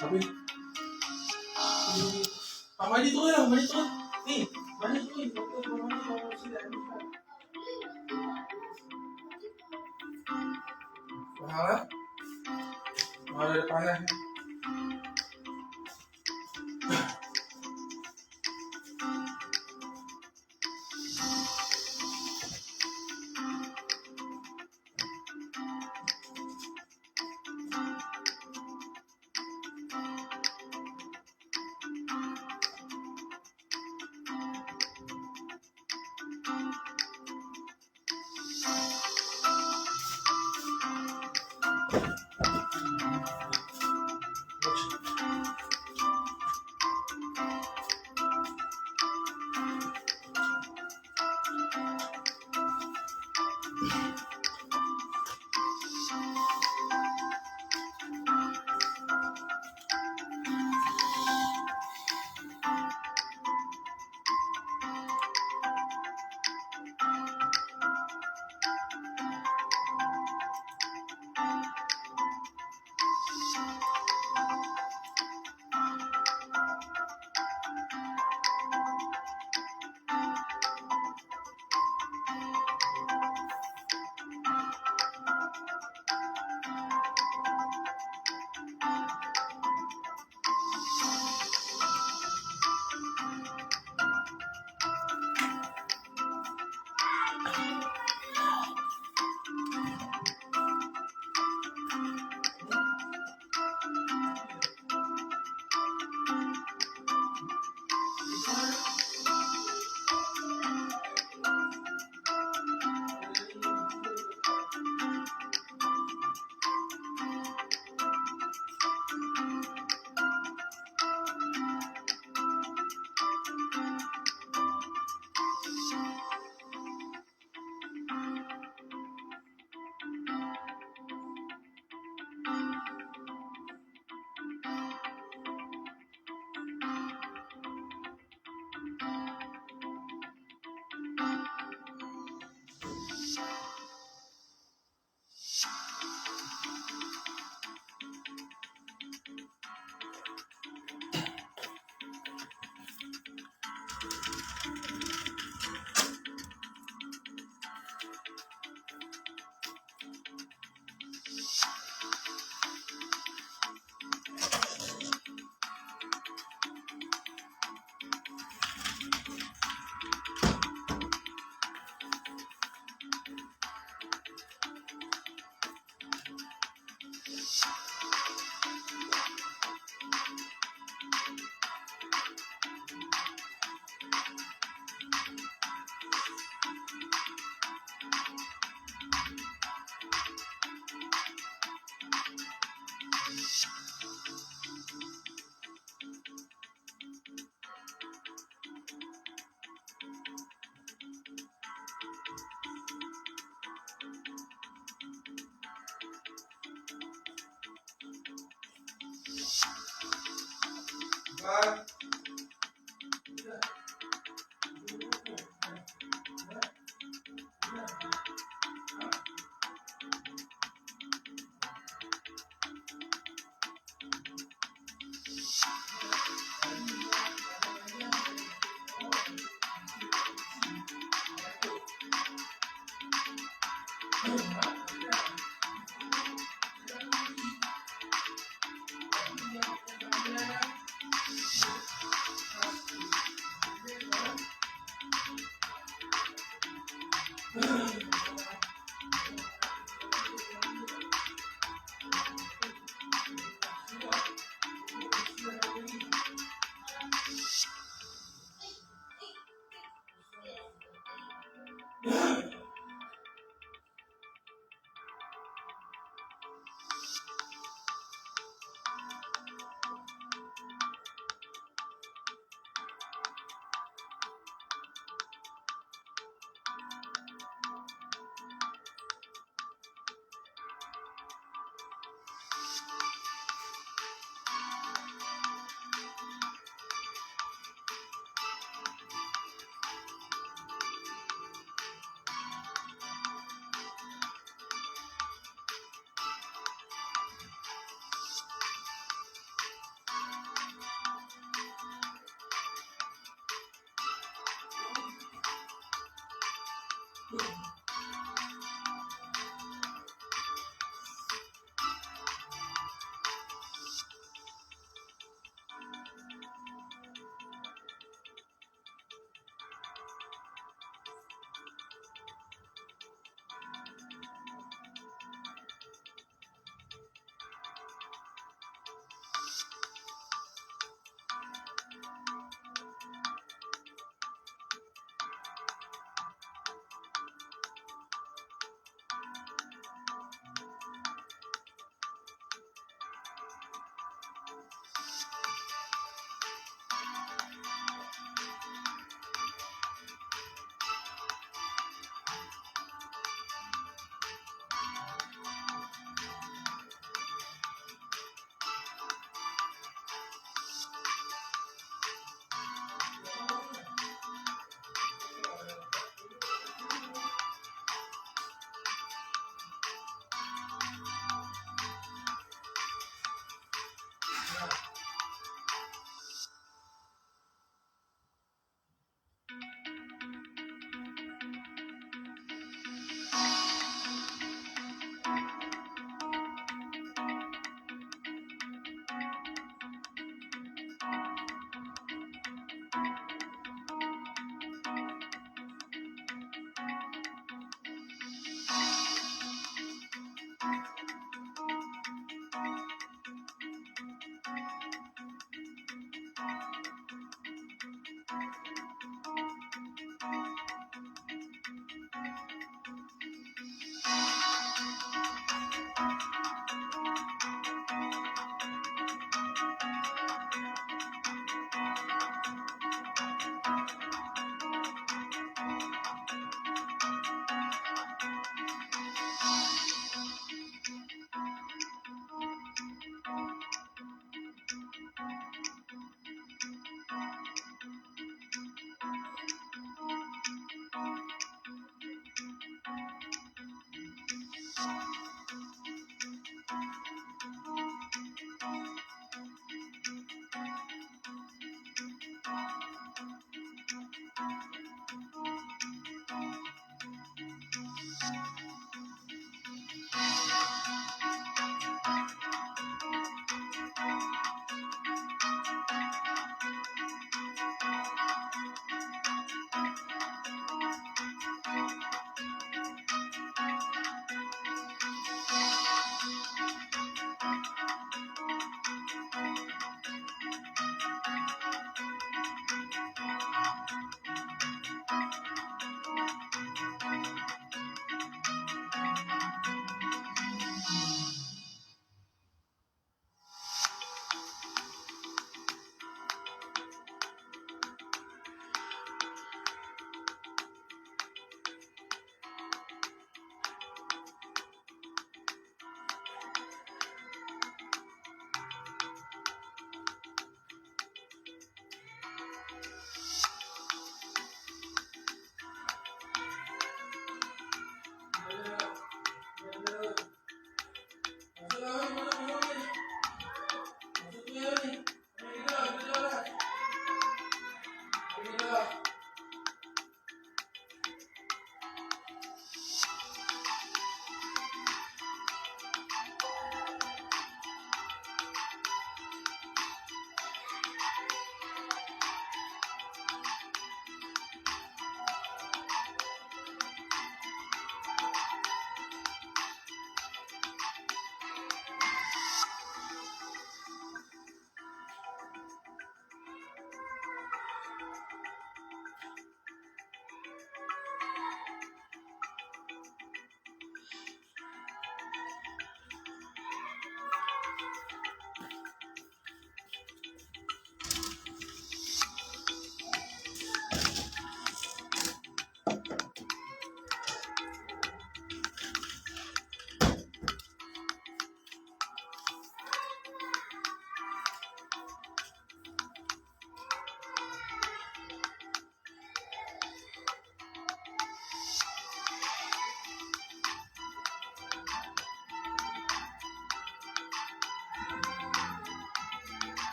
Tapi mandi tuh ya, mandi tuh. Nih, mandi tuh. Pahala, pahala dari panah.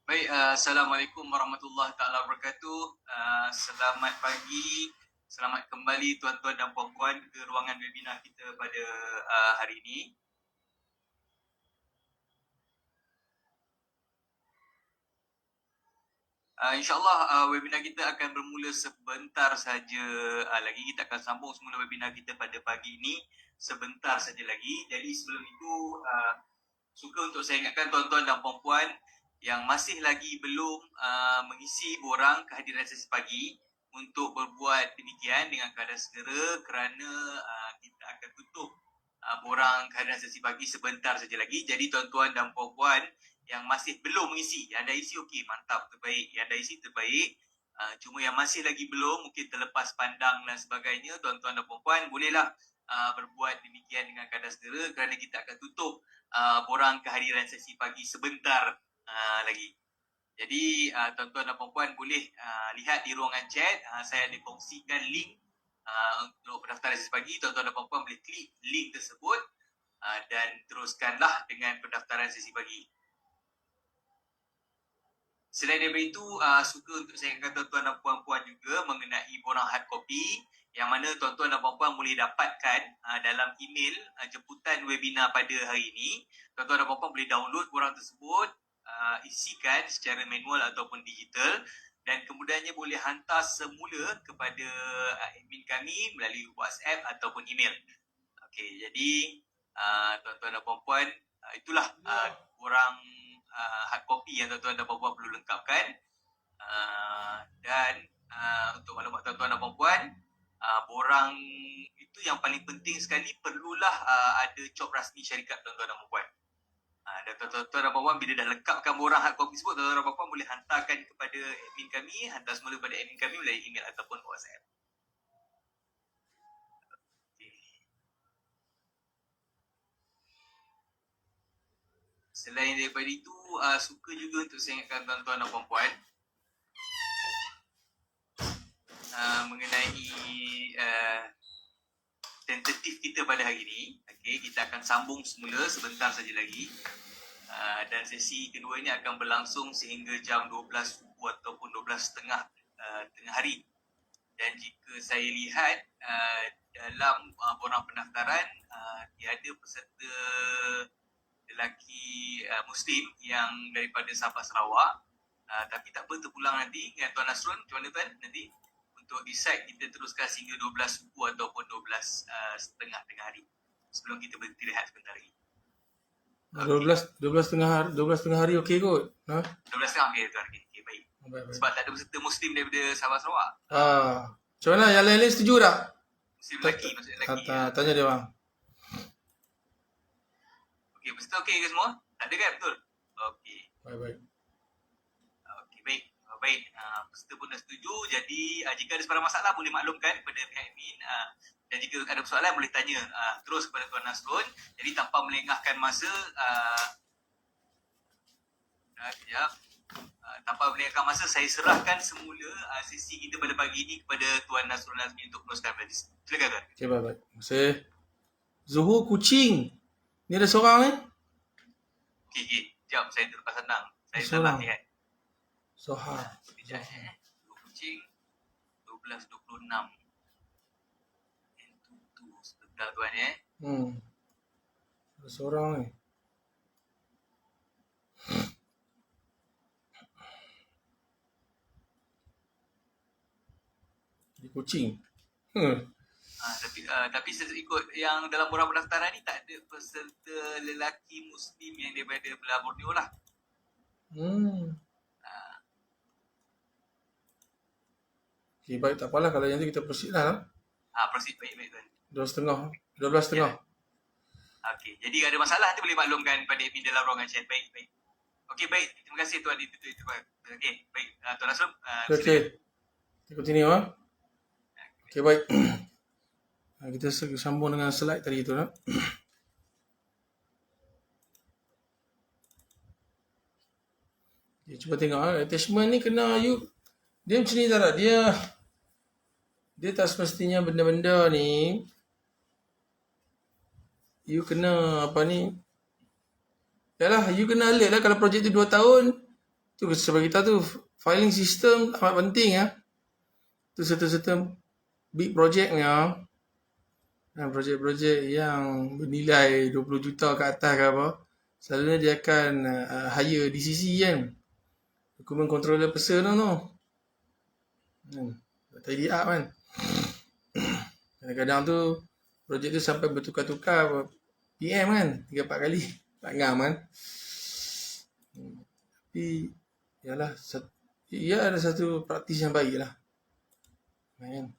Baik, Assalamualaikum warahmatullahi taala wabarakatuh. Selamat pagi, selamat kembali tuan-tuan dan puan-puan ke ruangan webinar kita pada hari ini. InsyaAllah webinar kita akan bermula sebentar saja lagi. Kita akan sambung semula webinar kita pada pagi ini sebentar saja lagi. Jadi sebelum itu suka untuk saya ingatkan tuan-tuan dan puan-puan yang masih lagi belum mengisi borang kehadiran sesi pagi untuk berbuat demikian dengan keadaan segera kerana kita akan tutup borang kehadiran sesi pagi sebentar saja lagi. Jadi tuan-tuan dan puan-puan yang masih belum mengisi, yang dah isi okey, mantap, terbaik. Yang dah isi terbaik. Cuma yang masih lagi belum, mungkin terlepas pandang dan sebagainya, tuan-tuan dan puan-puan bolehlah berbuat demikian dengan keadaan segera kerana kita akan tutup borang kehadiran sesi pagi sebentar lagi. Jadi tuan-tuan dan puan-puan boleh lihat di ruangan chat, saya ada kongsikan link untuk pendaftaran sesi pagi. Tuan-tuan dan puan-puan boleh klik link tersebut dan teruskanlah dengan pendaftaran sesi pagi. Selain daripada itu, suka untuk saya ingatkan tuan-tuan dan puan-puan juga mengenai borang hard copy yang mana tuan-tuan dan puan-puan boleh dapatkan dalam email jemputan webinar pada hari ini. Tuan-tuan dan puan-puan boleh download borang tersebut, isikan secara manual ataupun digital dan kemudiannya boleh hantar semula kepada admin kami melalui WhatsApp ataupun email. Okey, jadi tuan-tuan dan puan-puan, itulah borang hard copy yang tuan-tuan dan puan-puan perlu lengkapkan. Dan untuk maklumat tuan-tuan dan puan-puan, borang itu yang paling penting sekali perlulah ada cop rasmi syarikat tuan-tuan dan puan-puan. Dan tuan-tuan dan puan-puan bila dah lengkapkan borang hard copy tersebut, tuan-tuan dan puan-puan boleh hantarkan kepada admin kami, hantar semula kepada admin kami melalui email ataupun WhatsApp. Selain daripada itu, suka juga untuk saya ingatkan tuan-tuan dan puan-puan mengenai tentatif kita pada hari ini. Okay, kita akan sambung semula sebentar saja lagi. Dan sesi kedua ini akan berlangsung sehingga jam 12 subuh ataupun 12.30 tengah hari. Dan jika saya lihat dalam borang pendaftaran, tiada peserta lelaki Muslim yang daripada Sabah Sarawak. Tapi tak apa, terpulang nanti dengan Tuan Nasrun. Macam mana Tuan? Nanti untuk decide kita teruskan sehingga 12 subuh ataupun 12.30 tengah hari. Sebelum kita berhenti rehat sebentar lagi. 12.30 hari okey kot. 12.30 okey Tuan. Okay, baik. Sebab tak ada peserta Muslim daripada Sabah Sarawak. Macam mana? Yang lain-lain setuju tak? Muslim lelaki, maksudnya lelaki. Tanya dia bang. Okey, peserta okey ke semua? Tak ada kan? Betul? Okey. Baik. Okey, baik. Baik. Peserta pun dah setuju. Jadi, jika ada sebarang masalah, boleh maklumkan kepada pihak admin. Dan jika ada persoalan, boleh tanya terus kepada Tuan Nasrun. Jadi, tanpa melengahkan masa, tanpa melengahkan masa, saya serahkan semula sesi kita pada pagi ini kepada Tuan Nasrun Azmi untuk meneruskan hadis. Silakan Tuan. Okey, baik. Terima kasih. Zuhur kucing. Ni ada seorang ni? Okey. Sekejap, saya terlepas senang. Saya Seorang. salah lihat. Soha. Sekejap. Kucing 12.26. Itu sebentar Tuan Ada seorang ni. Dia kucing. Tapi ikut yang dalam borang pendaftaran ni tak ada peserta lelaki Muslim yang daripada belah Borneo lah. Okay, baik, tak apalah kalau yang tu kita proceed lah. Proceed baik Tuan. 12.30. Ya. Okey, jadi ada masalah nanti boleh maklumkan pada admin dalam ruangan chat. Baik. Okey, baik. Terima kasih Tuan. Okey, baik. Tuan Nasrul. Okey. Kita continue Okey, baik. Kita sambung dengan slide tadi tu nak. Cuba tengok attachment ni kena dia macam ni tak? Dia tak semestinya benda-benda ni you kena apa ni. Yalah, you kena alert lah kalau projek tu 2 tahun. Tu sebab kita tu filing system amat penting Tu serta-serta big project ni projek-projek yang bernilai 20 juta ke atas ke apa, selalunya dia akan hire DCC kan. Dokumen controller person tu. Tidy up kan. Kadang-kadang tu projek tu sampai bertukar-tukar PM kan. 3-4 kali. Tak ngam kan. Tapi yalah, ia ada satu praktis yang baik lah. Kan?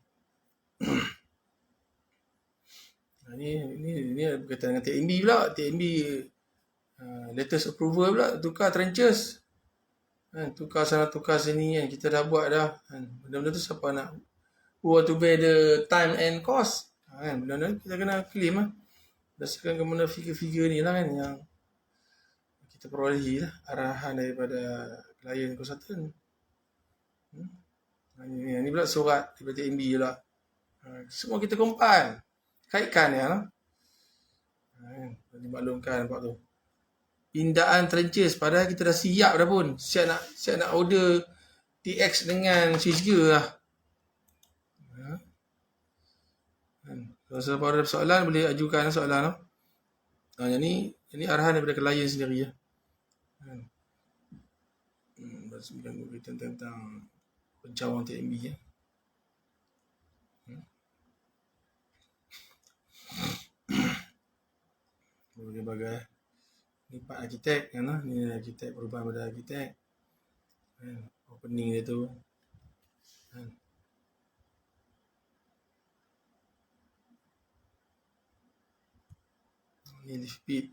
Ini berkaitan dengan TNB pula. TNB latest approval pula. Tukar trenches. Kan? Tukar sana tukar sini kan. Kita dah buat dah. Kan? Benda-benda tu siapa nak. Who want to bear the time and cost. Kan? Benda-benda kita kena claim lah. Berdasarkan kepada figure-figure ni lah kan. Yang kita perolehi lah. Arahan daripada klien konsultan. Ini pula surat daripada TNB pula. Semua kita compile. Kaitkan ya lah. Dimaklumkan nampak tu. Pindaan trenches padahal kita dah siap dah pun. Siap nak order TX dengan switchgear lah. Kalau siapa ada soalan boleh ajukan soalan lah. Yang ni arahan daripada klien sendiri ya. Bersembilan berkaitan tentang pencawang TNB ya. Berbagai ni part arkitek kan lah. Ni arkitek, perubahan pada arkitek. Opening dia tu. Ni lift pit.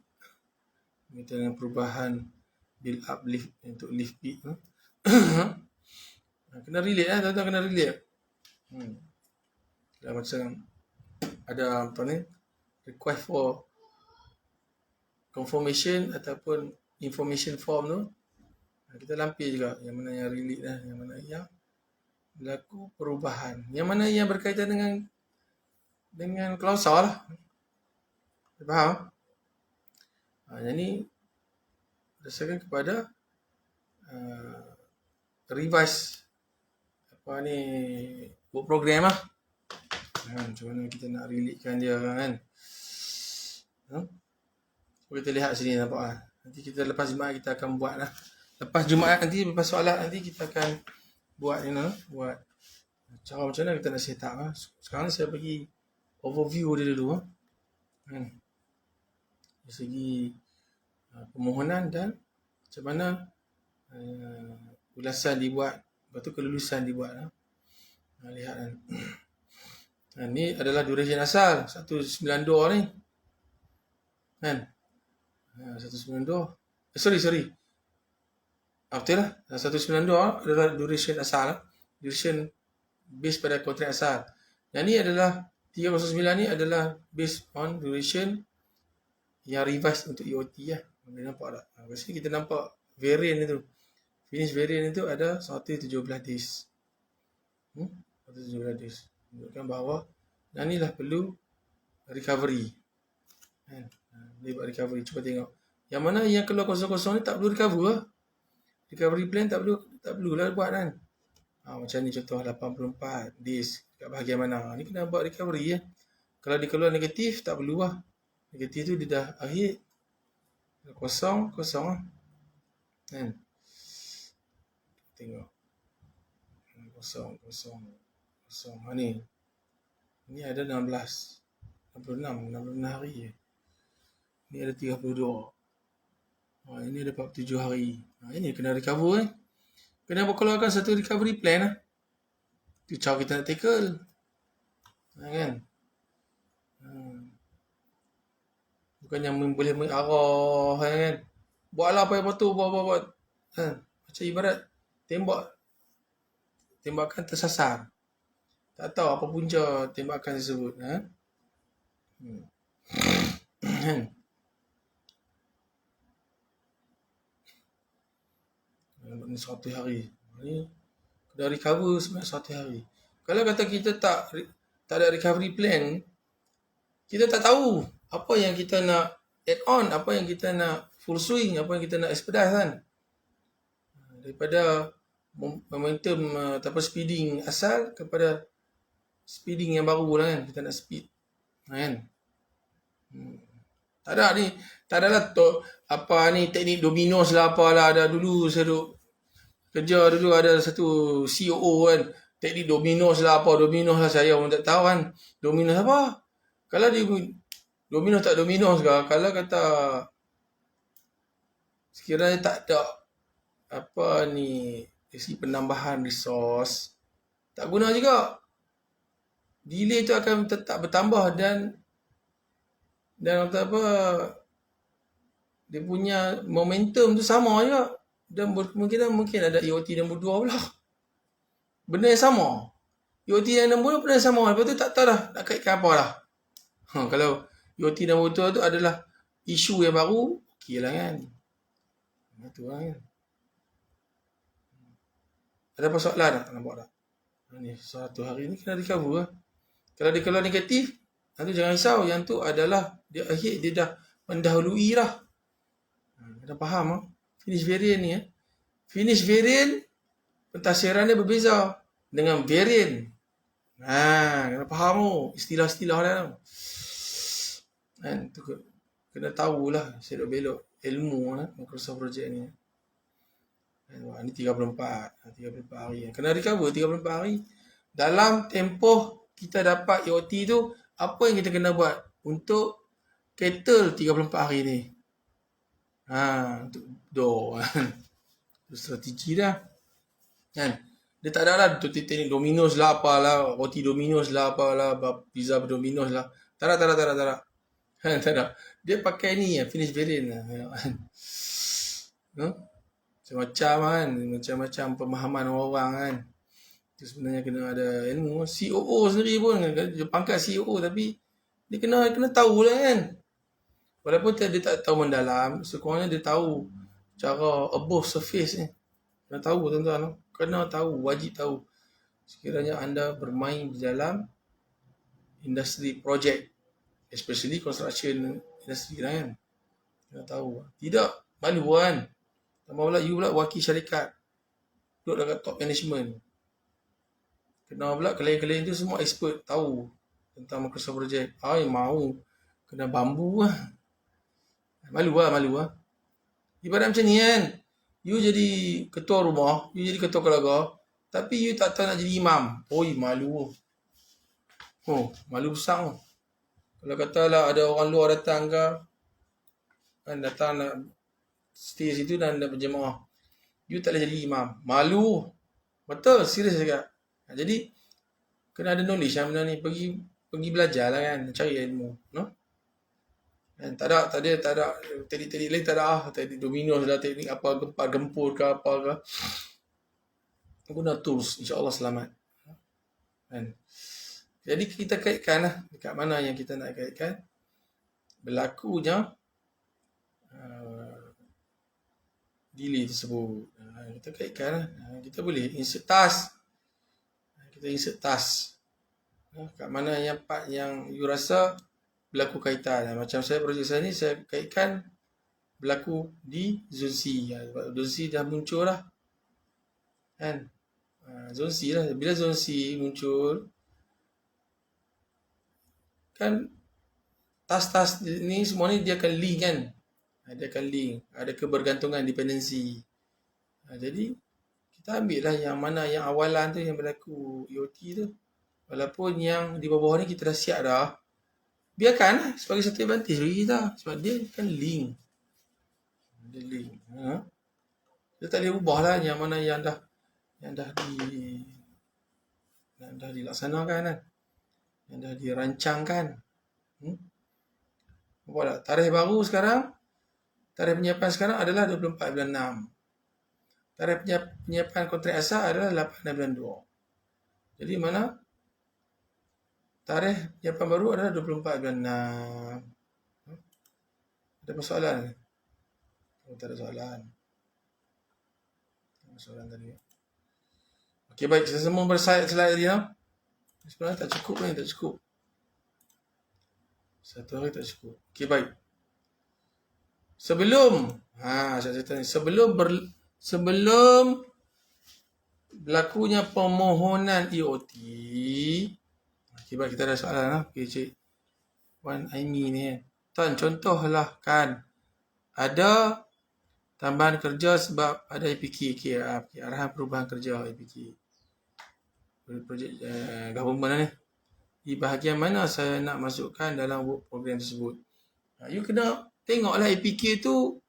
Kita dengan perubahan build up lift untuk lift pit tu. Kena relate lah, tuan-tuan kena relate. Dah macam ada apa ni, request for confirmation ataupun information form tu, kita lampir juga yang mana yang relate lah, yang mana yang berlaku perubahan, yang mana yang berkaitan dengan klausul lah. Faham? Yang ni berdasarkan kepada revise apa ni work program lah. Macam mana kita nak relatekan dia kan. Kita lihat sini nampak lah. Nanti kita lepas Jumaat kita akan buat lah. Lepas Jumaat nanti, lepas solat nanti kita akan buat buat cara macam mana kita nak set up lah. Sekarang ni saya bagi overview dia dulu kan. Dari segi permohonan dan macam mana ulasan dibuat, lepas tu kelulusan dibuat lah. Lihat kan. Ni adalah duration asal 192 ni kan. 192 sorry betul lah. 192 adalah duration asal lah. Duration based pada kontrak asal. Yang ni adalah 309 ni adalah based on duration yang revise untuk EOT lah. Boleh nampak tak? Kat sini kita nampak variant itu. Finish variant itu ada 117 days. 117 days. Menunjukkan bahawa yang ni lah perlu recovery. Boleh buat recovery. Cuba tengok. Yang mana yang keluar kosong-kosong ni tak perlu recover lah. Recovery plan tak perlu lah buat kan. Macam ni contoh 84 days. Kat bahagian mana. Ni kena buat recovery ya. Kalau dia keluar negatif tak perlu lah. Negatif tu dia dah akhir. Kosong lah. Kan. Tengok. Kosong. Ni. Ni ada 66 hari je. Ni ada 32. Ini ada 47 hari. Ini kena recover Kena berkeluarkan satu recovery plan lah. Itu cara kita nak tackle. Kan? Bukannya boleh mengarah kan. Buatlah apa yang patut buat. Macam ibarat tembakan tersasar. Tak tahu apa punca tembakan tersebut. Ini 100 hari. Ni dah recover sebenarnya 100 hari. Kalau kata kita tak ada recovery plan, kita tak tahu apa yang kita nak add on, apa yang kita nak full swing, apa yang kita nak expedite kan. Daripada momentum ataupun speeding asal kepada speeding yang baru lah kan. Kita nak speed. Kan? Tak ada ni. Tak adalah apa ni teknik dominos lah apalah. Ada dulu saya duk kerja dulu ada satu COO kan. Teknik Domino's lah apa. Domino's lah saya orang tak tahu kan. Domino's apa? Kalau dia Domino's tak Domino's ke. Kalau kata sekiranya tak ada apa ni isi penambahan resource. Tak guna juga. Delay tu akan tetap bertambah dan kata apa dia punya momentum tu sama juga dan berkemungkinan mungkin ada EOT nombor 2 pula. Benda yang sama. EOT yang nombor 2 benda yang sama. Lepas tu tak tahu dah nak kaitkan apa lah. Kalau EOT nombor 2 tu adalah isu yang baru, okey lah kan. Itu lah kan. Ada apa soalan tak? Nampak tak? Ni satu hari ni kena recover lah. Kalau dia keluar negatif, nanti jangan risau. Yang tu adalah dia akhir dia dah mendahului lah. Kena faham lah. Finish variant ni Finish variant pentafsiran dia berbeza dengan variant. Kena faham tu. Istilah-istilah dia tu. Kan tu kena tahulah selok-belok ilmu lah Microsoft Project ni. Ni 34 hari. Kena recover 34 hari. Dalam tempoh kita dapat EOT tu, apa yang kita kena buat untuk kettle 34 hari ni? Untuk itu strategi dah. Kan? Dia tak ada lah teknik Domino's lah apalah, roti Domino's lah apalah, pizza Domino's lah. Tak ada. Tak ada. Dia pakai ni finish variant lah. Macam-macam kan, macam-macam pemahaman orang kan. Itu sebenarnya kena ada ilmu. COO sendiri pun dia pangkat COO tapi dia kena tahu lah kan. Walaupun dia tak tahu mendalam, sekurangnya dia tahu cara above surface ni. Kena tahu tuan-tuan. Kena tahu, wajib tahu. Sekiranya anda bermain di dalam industri project, especially construction industry lah kan. Kena tahu. Tidak, malu kan. Tambah pula you pula wakil syarikat. Duduk dekat top management. Kena pula klien-klien tu semua expert tahu tentang Microsoft Project. Mau kena bambu lah. Malu lah. Ibarat macam ni kan. You jadi ketua rumah, you jadi ketua keluarga, tapi you tak tahu nak jadi imam. Malu. Malu besar. Kalau katalah ada orang luar datang ke, kan datang nak stay situ dan nak berjemaah. You tak boleh jadi imam. Malu. Betul, serius cakap. Jadi kena ada knowledge yang benda ni, pergi belajar lah kan, cari ilmu, no? Dan tak ada teknik lain tak ada teknik Domino's lah, teknik apa gempur ke apa ke. Guna tools, insya-Allah selamat. Kan? Jadi kita kaitkan lah dekat mana yang kita nak kaitkan berlakunya delay tersebut. Kita kaitkan lah. Kita boleh insert task. Kita insert task. Kat mana yang part yang you rasa berlaku kaitan. Macam projek saya ni, saya kaitkan berlaku di zone C. Zone C dah muncul lah. Kan? Zone C lah. Bila zone C muncul, kan task-task ni semua ni dia akan link kan. Dia akan link. Ada kebergantungan, dependency. Jadi, kita ambil lah yang mana yang awalan tu yang berlaku EOT tu. Walaupun yang di bawah ni kita dah siap dah. Biarkan lah sebagai satu advantage bagi kita. Sebab dia kan link. Dia link. Dia tak boleh ubah lah yang mana yang dah dilaksanakan kan. Yang dah dirancangkan. Nampak tak? Tarikh baru sekarang, tarikh penyiapan sekarang adalah 24 bulan 6. Tarikh penyiapan kontrak asal adalah 8 bulan 2. Jadi mana? Tarikh penyiapan baru adalah 24 bulan 6. Ada persoalan? Tak ada soalan. Tak ada soalan tadi. Okey, baik. Saya semua berslide tadi ya. Sebenarnya tak cukup ni, tak cukup. Satu hari tak cukup. Okey, baik. Sebelum saya tanya, sebelum berlakunya permohonan EOT. Okey, baik, kita ada soalan lah. Okey, Cik Wan Aimi ni. Tuan, contohlah kan ada tambahan kerja sebab ada APK, arahan perubahan kerja APK. Projek government ni. Di bahagian mana saya nak masukkan dalam work program tersebut. You kena tengoklah APK tu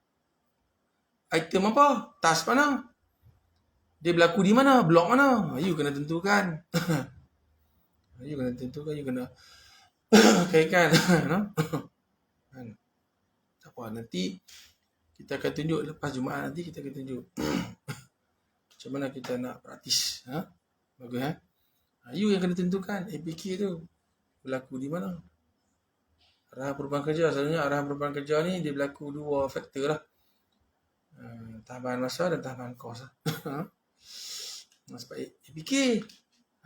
item apa, task mana. Dia berlaku di mana, blok mana. You kena tentukan. You kena kaitkan. Tak apa, nanti kita akan tunjuk lepas Jumaat nanti kita akan tunjuk macam mana kita nak praktis. Bagus you yang kena tentukan APK tu berlaku di mana. Arahan perubahan kerja, selalunya arahan perubahan kerja ni dia berlaku 2 faktor lah. Tambahan masa dan tambahan kos lah. Sebab APK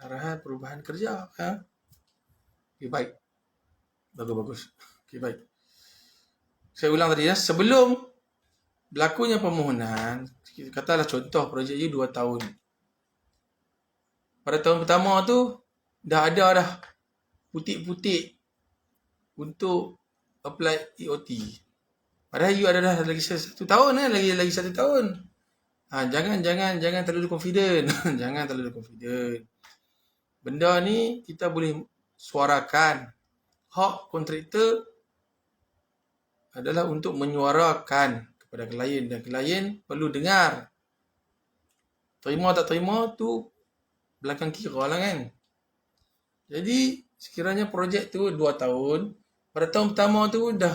arahan perubahan kerja. Okay, baik. Bagus. Okay, baik. Saya ulang tadi sebelum berlakunya permohonan, katalah contoh projek you 2 tahun. Pada tahun pertama tu dah ada putik-putik untuk apply EOT. Padahal you ada dah lagi 1 tahun lagi 1 tahun. Jangan terlalu confident. Jangan terlalu confident. Benda ni kita boleh suarakan. Hak kontraktor adalah untuk menyuarakan kepada klien dan klien perlu dengar. Terima tak terima tu belakang kira lah kan. Jadi sekiranya projek tu 2 tahun, pada tahun pertama tu dah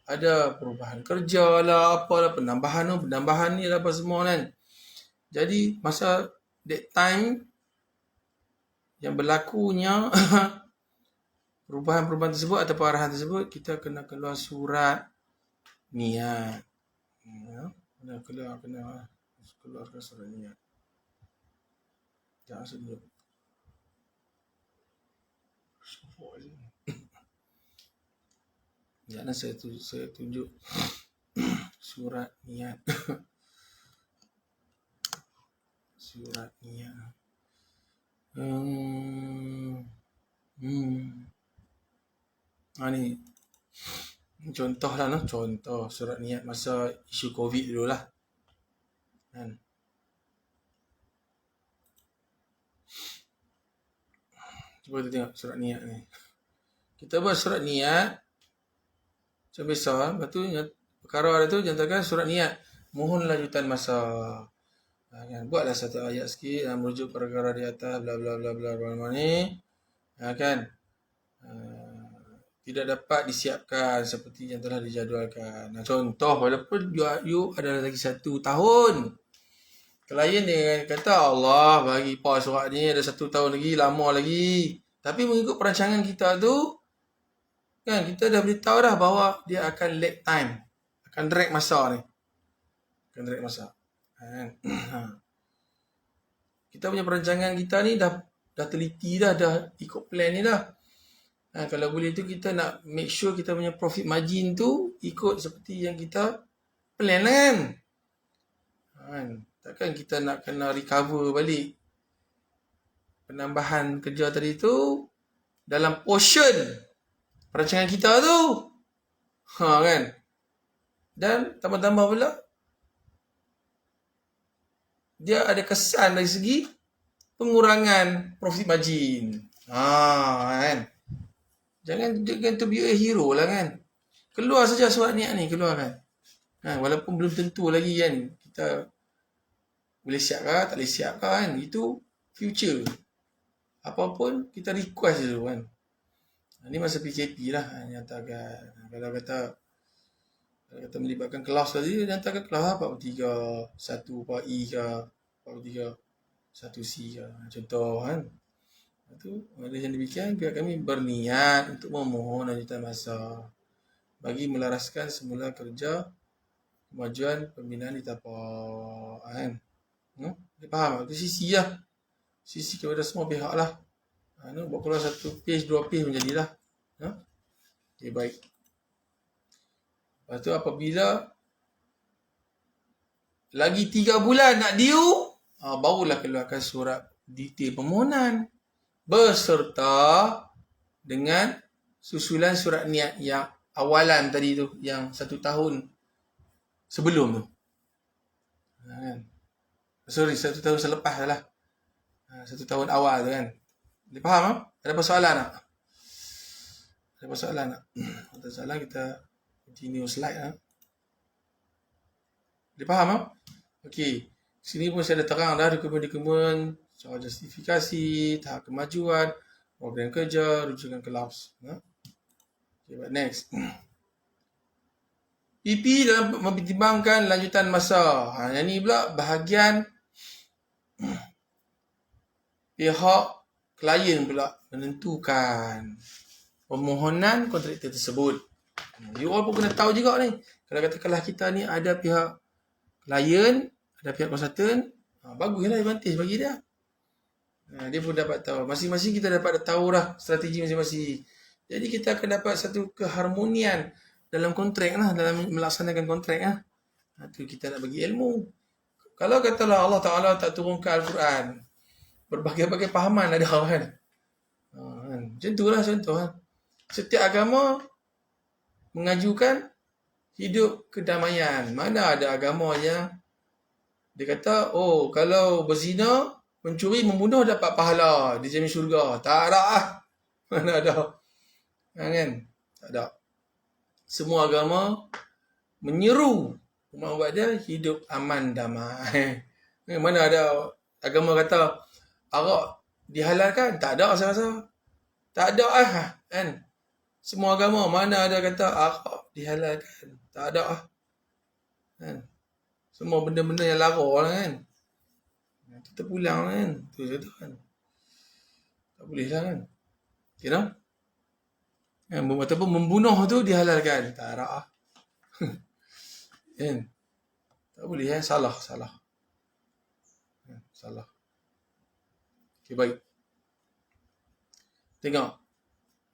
ada perubahan kerja lah, apalah penambahan ni lah apa semua kan. Jadi masa that time yang berlakunya perubahan tersebut atau arahan tersebut, kita kena keluar surat niat. Kena keluarkan surat niat. Jangan sebut. Jangan saya tunjuk surat niat. Surat niat. Ni contoh lah contoh surat niat masa isu COVID dulu lah kan. Cuba kita tengok surat niat ni. Kita buat surat niat macam biasa. Lepas tu perkara ada tu jantakan surat niat mohon lanjutan masa kan. Buatlah satu ayat sikit merujuk perkara di atas bla bla bla bla ni kan. Tidak dapat disiapkan seperti yang telah dijadualkan. Contoh, walaupun you ada lagi 1 tahun. Klien dia kata, Allah bagi pas surat ni ada 1 tahun lagi, lama lagi. Tapi mengikut perancangan kita tu, kan kita dah beritahu dah bahawa dia akan lag time. Akan drag masa ni. Kita punya perancangan kita ni dah teliti dah ikut plan ni dah. Kalau boleh tu kita nak make sure kita punya profit margin tu ikut seperti yang kita plan lah kan. Takkan kita nak kena recover balik penambahan kerja tadi tu dalam portion perancangan kita tu. Kan. Dan tambah-tambah pula dia ada kesan dari segi pengurangan profit margin. Kan. Jangan to be a hero lah kan. Keluar saja surat niat ni, keluar kan. Walaupun belum tentu lagi kan kita boleh siap ke tak boleh siap ke kan. Itu future. Apapun kita request dulu kan. Ini masa PKP lah nyatakan. Kalau kata melibatkan kelas tadi, nyatakan kelas 43, 1 PAI ke, 43, 1C ke. Contoh kan. Itu oleh yang demikian pihak kami berniat untuk memohon lanjutan masa bagi melaraskan semula kerja kemajuan pembinaan di tapak kan. Dia faham? Itu sisi lah. Sisi kepada semua pihak lah. Buat keluar 1 page, 2 page menjadilah. Okay, baik. Lepas tu apabila lagi 3 bulan nak due, barulah keluarkan surat detail permohonan beserta dengan susulan surat niat yang awalan tadi tu, yang 1 tahun sebelum tu. Kan? Sorry, 1 tahun selepas lah. 1 tahun awal tu kan. Dia faham tak? Ada persoalan tak? Ada persoalan tak? Ada soalan kita continue slide lah. Dia faham tak? Okey. Sini pun saya dah terang dah dokumen-dokumen, soal justifikasi, tahap kemajuan, program kerja, rujukan kelas. Okay, next. PP dalam mempertimbangkan lanjutan masa. Yang ni pula bahagian pihak klien pula menentukan permohonan kontraktor tersebut. You all pun kena tahu juga ni. Kalau katakanlah kita ni ada pihak klien, ada pihak konsultan, baguslah advantage bagi dia. Dia pun dapat tahu. Masing-masing kita dapat tahu dah strategi masing-masing. Jadi kita akan dapat satu keharmonian dalam kontrak lah, dalam melaksanakan kontrak lah. Itu kita nak bagi ilmu. Kalau katalah Allah Ta'ala tak turunkan Al-Quran, berbagai-bagai pahaman ada kan. Macam tu lah contoh. Setiap agama mengajukan hidup kedamaian. Mana ada agama yang dia kata, oh kalau berzina, mencuri, membunuh dapat pahala, dijamin syurga. Tak ada lah. Mana ada. Kan? Tak ada. Semua agama menyeru umat-umat dia hidup aman damai. Mana ada agama kata arak dihalalkan? Tak ada saya rasa. Tak ada lah. Kan? Semua agama mana ada kata arak dihalalkan? Tak ada lah. Kan? Semua benda-benda yang lara lah kan. Kita pulang kan. Tu je tu kan. Tak boleh lah kan. Okay tak? Ataupun membunuh tu dihalalkan. Tak ada lah. Kan? Tak boleh kan. Salah. Salah. Okay, baik. Tengok.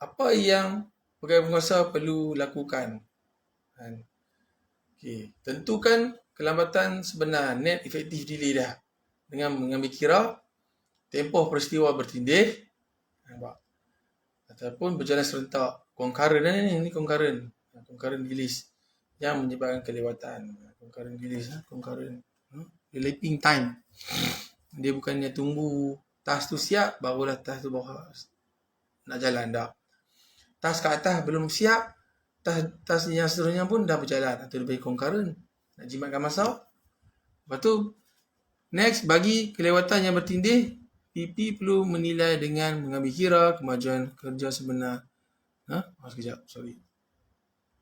Apa yang pegawai penguasa perlu lakukan? Okay. Tentukan kelambatan sebenar, net effective delay dah. Dengan mengambil kira tempoh peristiwa bertindih. Nampak? Ataupun berjalan serentak. Concurrent ni concurrent. Concurrent release yang menyebabkan kelewatan. Concurrent release. Concurrent. Relating time. Dia bukannya tunggu task tu siap, barulah task tu bawa nak jalan dah. Task kat atas belum siap, task yang seterusnya pun dah berjalan. Atau lebih concurrent. Nak jimatkan masa. Lepas tu, next, bagi kelewatan yang bertindih, PP perlu menilai dengan mengambil kira kemajuan kerja sebenar. Sekejap, sorry.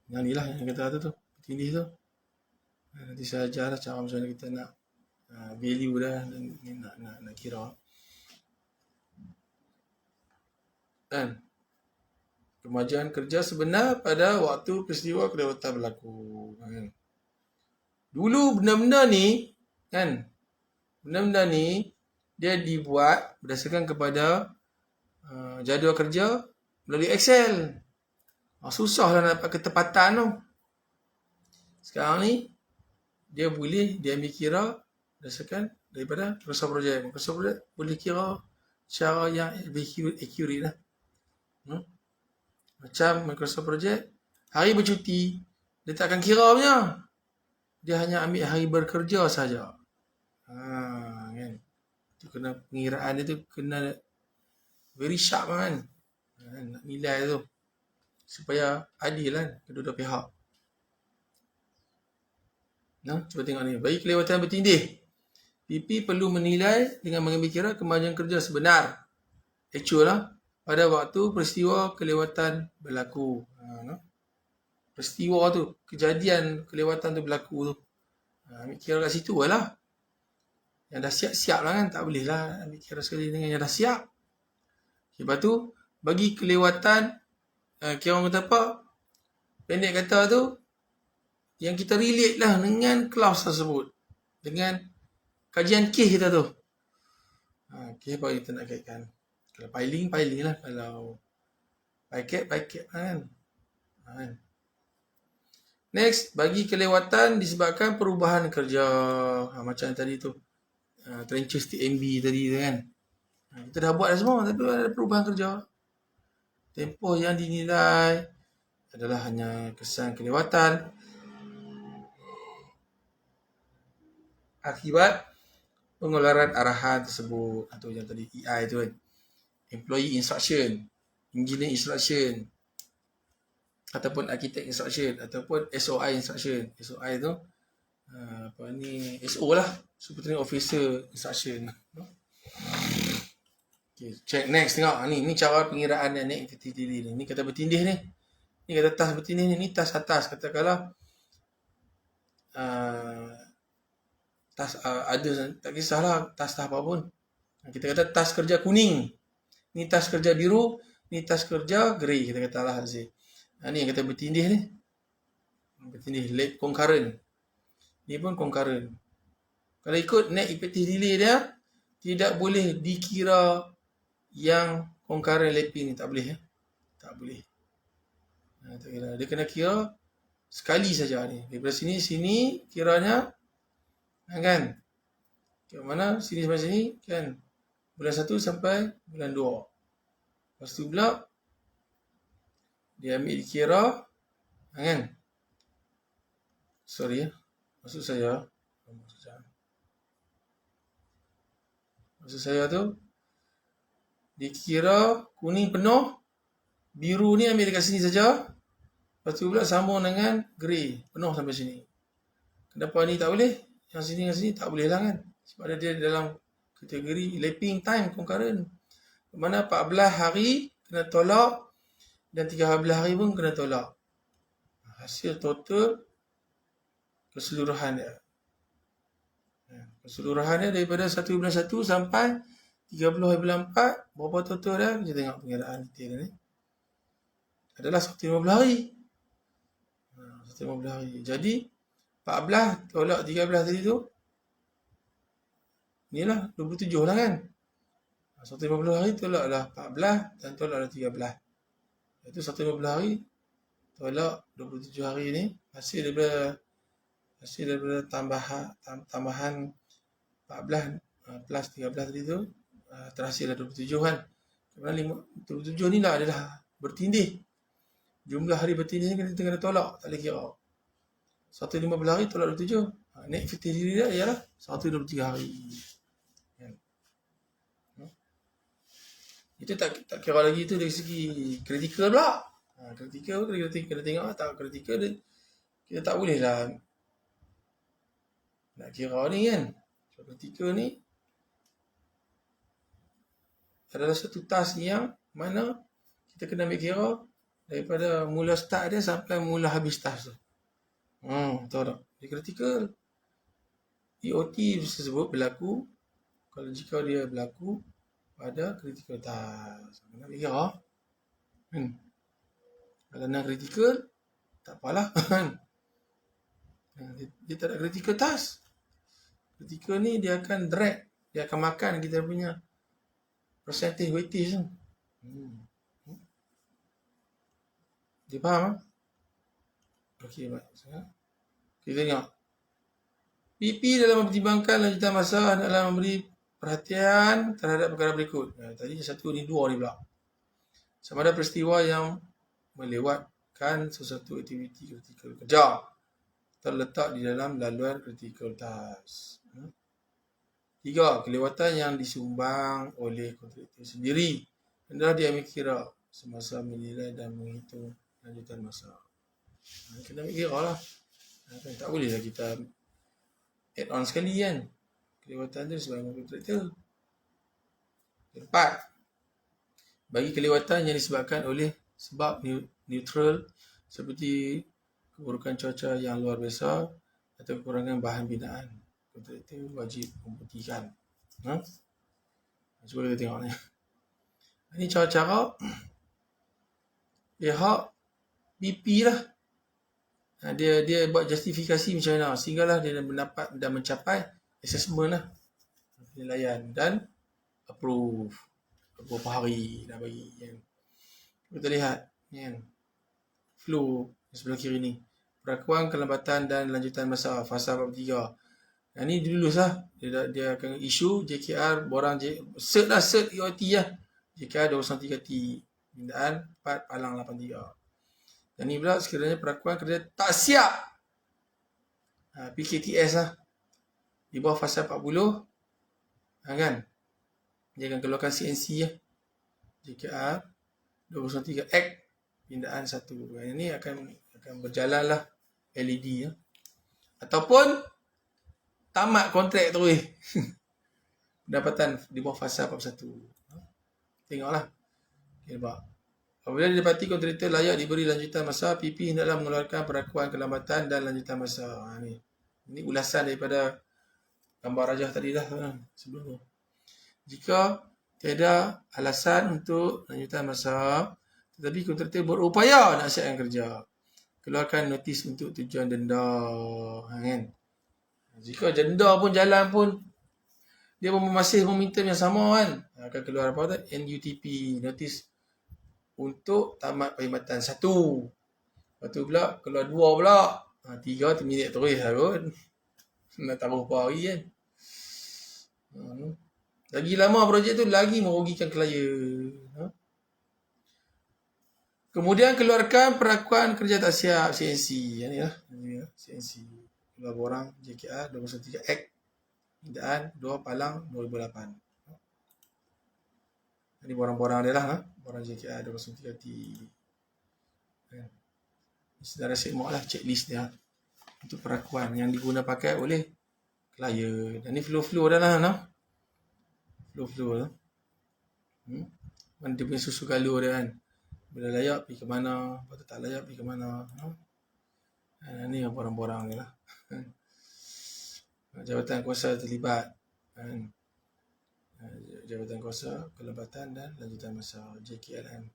Yang ni lah yang kata tu, bertindih tu. Nanti saya ajar lah cara macam mana kita nak value dah, nak kira. Dan kemajuan kerja sebenar pada waktu peristiwa kelewatan berlaku. Dulu benda-benda ni, kan, benda-benda ni dia dibuat berdasarkan kepada jadual kerja melalui Excel. Susahlah nak dapat ketepatan tu. Sekarang ni dia boleh diambil kira berdasarkan daripada Microsoft Project. Microsoft Project boleh kira cara yang lebih accurate lah. Macam Microsoft Project, hari bercuti dia tak akan kira punya. Dia hanya ambil hari bekerja saja. Kan. Tu kena pengiraan dia tu kena very sharp kan. Nak nilai tu supaya adil kan kedua-dua pihak. Cuba tengok ni. Bagi kelewatan bertindih, PP perlu menilai dengan mengambil kira kemajuan kerja sebenar. Actual lah. Pada waktu peristiwa kelewatan berlaku. Peristiwa tu, kejadian kelewatan tu berlaku tu. Ambil kira kat situ lah. Yang dah siap-siap lah kan. Tak boleh lah ambil kira sekali dengan yang dah siap. Okay, lepas tu, bagi kelewatan, kira orang kata apa? Pendek kata tu, yang kita relate lah dengan clause tersebut. Dengan kajian kes kita tu. Kes apa kita nak kaitkan? Kalau filing lah. Kalau packet kan. Next, bagi kelewatan disebabkan perubahan kerja. Macam tadi tu. Trenches TMB tadi tu kan. Kita dah buat dah semua, tapi ada perubahan kerja. Tempoh yang dinilai adalah hanya kesan kelewatan. akibat pengeluaran arahan tersebut. Atau yang tadi EI tu kan. Employee instruction, engineer instruction, ataupun architect instruction, ataupun SOI instruction. SOI tu SO lah, Superintendent Officer Instruction. Okay, check next, tengok ni cara pengiraan yang naik activity ni. Ni kata bertindih ni. Ni kata tas bertindih ni tas atas. Katakanlah tas ada, tak kisahlah tas apa pun. Kita kata tas kerja kuning. Ni tas kerja biru, ni tas kerja grey, kita katalah Aziz. Ni yang kata bertindih ni. Bertindih late concurrent. Ni pun concurrent. Kalau ikut net effective delay dia, tidak boleh dikira yang concurrent lapping ni. Tak boleh ya. Tak boleh. Tak kira. Dia kena kira sekali saja ni. Daripada sini kiranya kan. Kira mana sini sampai sini kan. Bulan 1 sampai bulan 2. Lepas tu pula dia ambil dikira kan. Sorry ya. Maksud saya tu dikira kuning penuh, biru ni ambil dekat sini saja. Lepas tu pula sambung dengan grey, penuh sampai sini. Kenapa ni tak boleh? Yang sini dengan sini tak boleh lah kan. Sebab dia dalam kategori lapping time concurrent. Mana 14 hari kena tolak dan 13 hari pun kena tolak. Hasil total keseluruhan dia. Keseluruhan dia daripada 1 bulan 1 sampai 30 hari bulan 4, berapa total dia? Kita tengok pengiraan detail ni. Adalah 150 hari. 150 hari. Jadi 14 tolak 13 tadi tu, inilah 27 lah kan. 150 hari tolaklah 14 dan tolaklah 13. Itu 150 hari tolak 27 hari ni, hasil daripada tambahan 14 plus 13 tadi tu terhasillah 27 kan. Kerana 27 ni lah adalah bertindih. Jumlah hari bertindih ni kita kena tolak, tak boleh kira. 150 hari tolak 27. Net effective diri dia ialah 123 hari. Itu tak kira lagi tu dari segi kritikal pula. Kritikal kita kena tengok tak kritikal dia, kita tak boleh lah nak kira ni kan. Kritikal ni adalah satu task yang mana kita kena ambil kira daripada mula start dia sampai mula habis task tu. Tahu tak? Dia kritikal. EOT tersebut berlaku kalau jika dia berlaku pada critical task. Kena ambil kira. Kalau nak critical, tak apalah. Dia tak ada critical task. Critical ni dia akan drag, dia akan makan kita punya percentage weightage tu. Dia faham? Okey, baik. Kita tengok. PP dalam mempertimbangkan lanjutan masa dalam memberi perhatian terhadap perkara berikut. Tadi satu ni, dua ni pula. Sama ada peristiwa yang melewatkan sesuatu aktiviti kritikal kerja terletak di dalam laluan critical task. 3. Kelewatan yang disumbang oleh kontraktor sendiri hendaklah diambil kira semasa menilai dan menghitung lanjutan masa. Kena ambil kira lah. Tak bolehlah kita add on sekali kan. Kelewatan tu disebabkan kontraktor. 4. Bagi kelewatan yang disebabkan oleh sebab neutral seperti keburukan cuaca yang luar biasa atau kekurangan bahan binaan, kontraktor wajib membuktikan. Cuba kita tengok ni. Ini cara-cara pihak BP lah. Dia buat justifikasi macam mana sehinggalah dia mendapat dan mencapai assessment lah, penilaian dan approve berapa hari dah bagi kan. Kita lihat kan, flow sebelah kiri ni, perakuan kelambatan dan lanjutan masa fasa bab 3. Yang ni dulu lah dia akan isu JKR borang cert EOT lah, JKR 203T pindaan 4 Palang 83. Dan ni pula sekiranya perakuan kerja tak siap, PKTS lah, Di bawah fasa 40, kan? Dia akan keluarkan CNC ya. JKR 203 Act pindaan 1. Ini akan berjalanlah LED ya. Ataupun tamat kontrak terus. Pendapatan di bawah fasa 41. Tengoklah. Okay, nampak. Apabila didapati kontraktor layak diberi lanjutan masa, PP hendaklah mengeluarkan perakuan kelambatan dan lanjutan masa. Ini ulasan daripada gambar rajah tadi dah sebelum tu. Jika tiada alasan untuk lanjutan masa, tetapi kontraktor berupaya nak siapkan kerja, keluarkan notis untuk tujuan denda. Kan? Jika denda pun jalan pun, dia masih meminta yang sama kan, akan keluar apa tu? NUTP, notis untuk tamat perkhidmatan 1. Lepas tu pula keluar 2 pula. 3 terminate terus lah kot. Nak taruh berapa hari kan. Lagi lama projek tu lagi merugikan klien. Kemudian keluarkan perakuan kerja tak siap CNC. Yang ni lah. CNC. Keluar borang JKR 213 Act. Pindaan 2 Palang 2008. Ini borang-borang dia lah. Borang JKR 213 T. Saudara sekmok lah checklist dia. Untuk perakuan yang diguna pakai oleh klien. Dan ni flow-flow dah lah. Flow-flow lah. Mana dia punya susu galur dia kan. Bila layak pergi ke mana. Lepas tu tak layak pergi ke mana. Ni borang-borang ni lah. Jabatan kuasa terlibat. Jabatan kuasa, kelembatan dan lanjutan masa JKLM.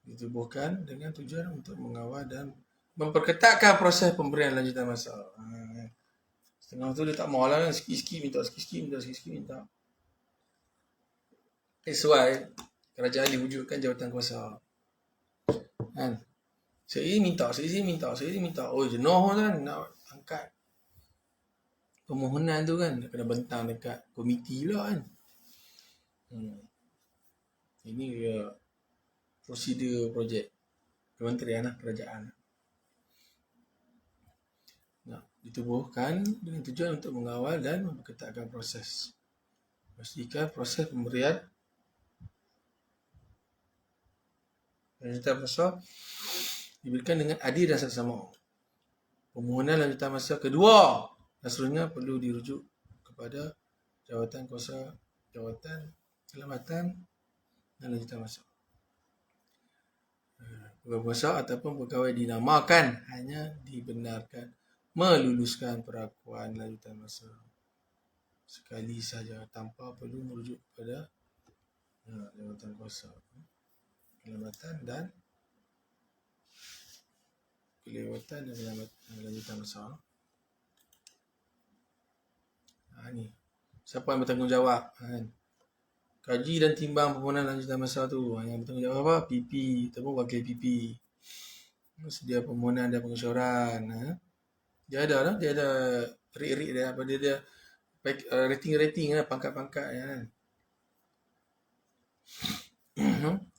Ditubuhkan dengan tujuan untuk mengawal dan memperketatkan proses pemberian lanjutan masa. Setengah tu dia tak mahu lah kan. Sikit-sikit minta, sikit-sikit minta. That's why kerajaan diwujudkan jabatan kuasa. Kan? Saya minta. Oh jenuh kan nak angkat permohonan tu kan. Kena bentang dekat komiti pula kan. Ini prosedur projek kementerian lah, kerajaan. Ditubuhkan dengan tujuan untuk mengawal dan memperketatkan proses. Pastikan proses pemberian lanjutan masa diberikan dengan adil dan saksama. Permohonan lanjutan masa kedua dan seterusnya perlu dirujuk kepada jawatan kuasa, jawatan keselamatan dan lanjutan masa. Pegawai kuasa ataupun pegawai dinamakan hanya dibenarkan meluluskan perakuan lanjutan masa sekali saja tanpa perlu merujuk kepada jawatan kuasa, keselamatan dan kelewatan dan lanjutan masa. Ni siapa yang bertanggungjawab kan? Kaji dan timbang permohonan lanjutan masa tu. Yang bertanggungjawab apa? PP ataupun wakil PP. Sedia permohonan dan pengesyuaran. Dia ada rik-rik dia apa dia rating lah, pangkat-pangkat kan.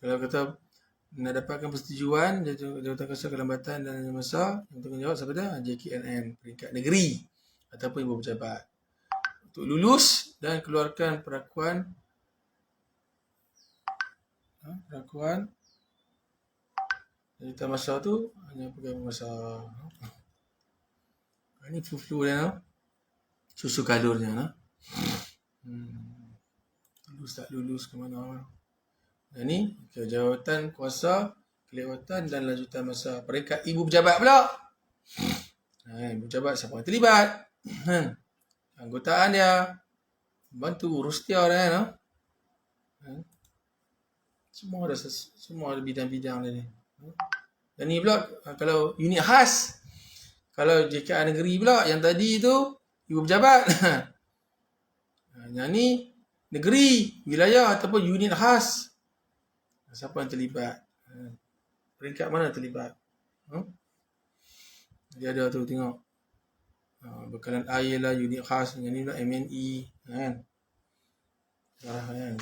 Kalau kata nak dapatkan persetujuan jawatan kuasa kelambatan dan masa, yang bertanggungjawab siapa dia? JKNM peringkat negeri ataupun ibu pejabat. Untuk lulus dan keluarkan perakuan lanjutan masa tu hanya pegawai masa. Ini flu-flu dia susu kalurnya lulus tak lulus ke mana. Dan ni ke jawatan kuasa kelewatan dan lanjutan masa peringkat ibu pejabat pula. Ibu pejabat siapa yang terlibat, anggotaan dia, bantu urus dia dah semua ada bidang-bidang dia ni. Dan ni pula kalau unit khas, kalau JKR negeri pula yang tadi tu ibu pejabat. Yang ni negeri, wilayah ataupun unit khas. Siapa yang terlibat? Peringkat mana terlibat? Dia ada tu tengok. Bekalan air lah, unit khas. Yang ni pula MNE kan. Kan.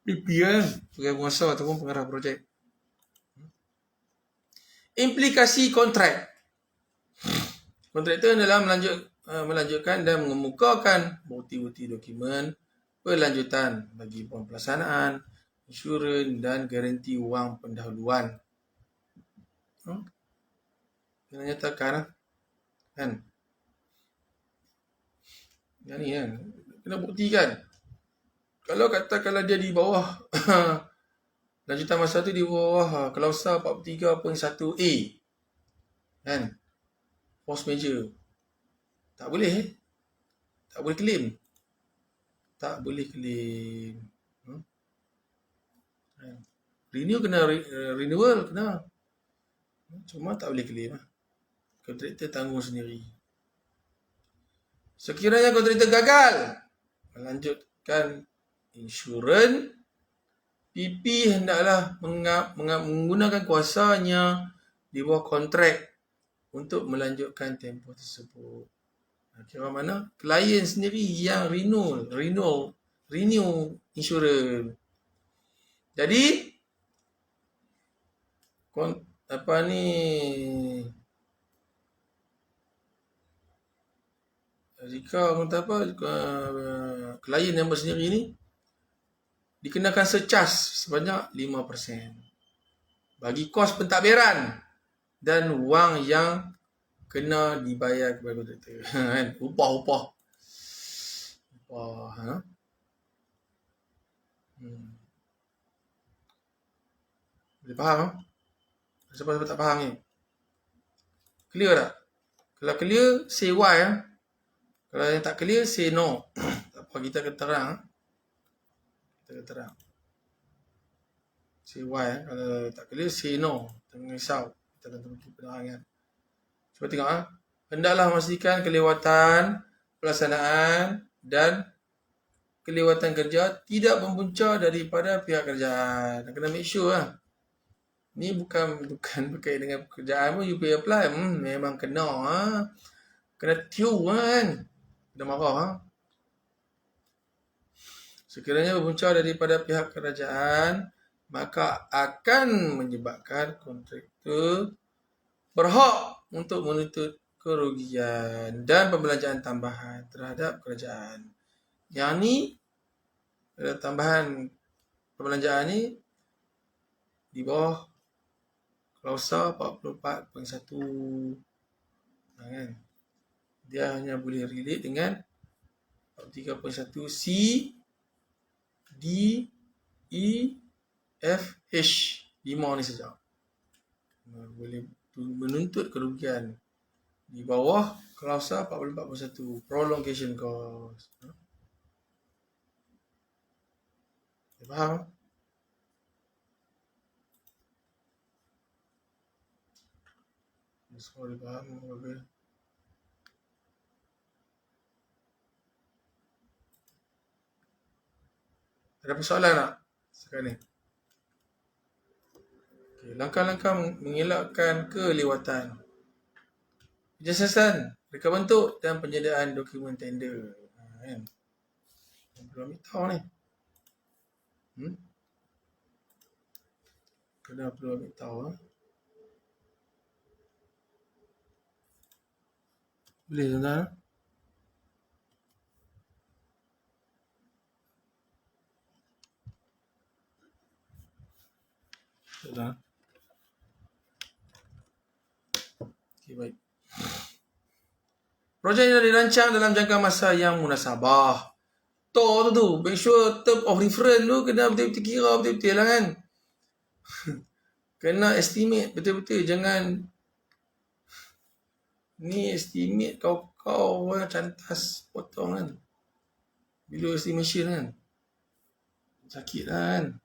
PP kan, pegawai penguasa ataupun pengarah projek. Implikasi kontrak. Kontraktor adalah melanjutkan dan mengemukakan bukti-bukti dokumen berlanjutan bagi pelaksanaan, insurans dan garanti wang pendahuluan. Kena nyatakan kan? Yang ni kan, kena buktikan. Kalau katakanlah dia di bawah lanjutan masa tu di bawah klausa 43.1A kan, force major, tak boleh claim. Tak boleh claim. Renew kena renewal kena. Cuma tak boleh claim lah. Kontraktor tanggung sendiri. Sekiranya kontraktor gagal melanjutkan insurans, PP hendaklah menggunakan kuasanya di bawah kontrak untuk melanjutkan tempoh tersebut. Kira mana? Klien sendiri yang renew insurans. Jadi jika klien yang bersendiri ni dikenakan surcharge sebanyak 5% bagi kos pentadbiran dan wang yang kena dibayar kepada kontraktor. Kan? Upah. Boleh faham? Siapa tak faham ni? Clear tak? Kalau clear, say why. Kalau yang tak clear, say no. Tak apa, kita akan terang. Say why. Kalau tak clear, say no. Jangan risau. Kita akan bagi penerangan. Cuba tengok. Hendaklah memastikan kelewatan pelaksanaan dan kelewatan kerja tidak mempunca daripada pihak kerajaan. Kena make sure lah. Ni bukan berkait dengan pekerjaan pun you pay apply. Memang kena. Kena tiu kan. Kena marah. Sekiranya berpunca daripada pihak kerajaan, maka akan menyebabkan kontraktor berhak untuk menuntut kerugian dan pembelanjaan tambahan terhadap kerajaan. Yang ni, tambahan pembelanjaan ni di bawah klausa 44.1. Kan? Dia hanya boleh relate dengan 43.1 C, D, E, F, H. 5 ni saja. Boleh menuntut kerugian di bawah klausa 44.1 prolongation cost. Faham? Semua dia faham. Okay. Ada persoalan tak sekarang ni? Okay. Langkah-langkah mengelakkan kelewatan. Penjelasan, reka bentuk dan penyediaan dokumen tender. Kan? Belum ambil tahu ni. Kena perlu ambil tahu. Boleh tuan-tuan? Tuan-tuan? Okay, baik. Projek ini dirancang dalam jangka masa yang munasabah. Tu, make sure term of reference tu kena betul-betul kira betul-betul lah kan. Kena estimate betul-betul, jangan ni estimate kau cantas potong kan. Bila estimation kan. Sakit lah kan.